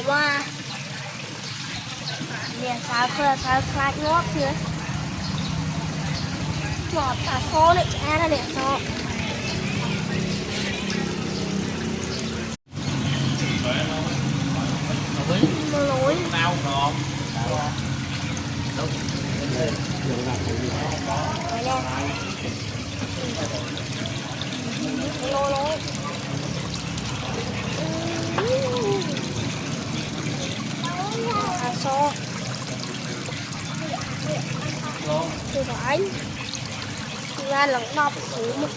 mà nè sao khai ngót kìa ngọt à xô đấy ra nè xô nó lối tao ngọt lối lối à xô từ phải ra lần đọc xuống một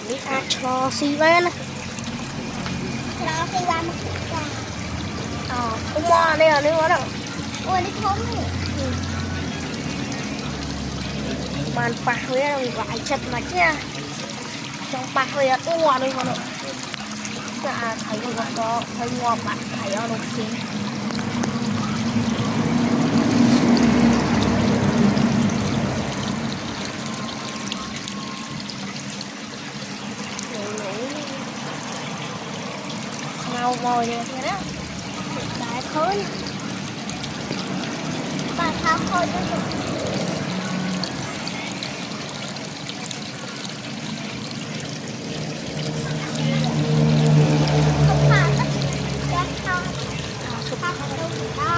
biết ăn cho xí bên Nó phải ra một cái cũng mò đây là nếu đó ôi nó thơm này. màn bạc với đồng vải chật mà nha trong bạc với ua đây con ạ dạ thấy có thấy ngon bạn thấy ở đồng xí màu mồi này thế đó đại khối Bà thao khôi cho được.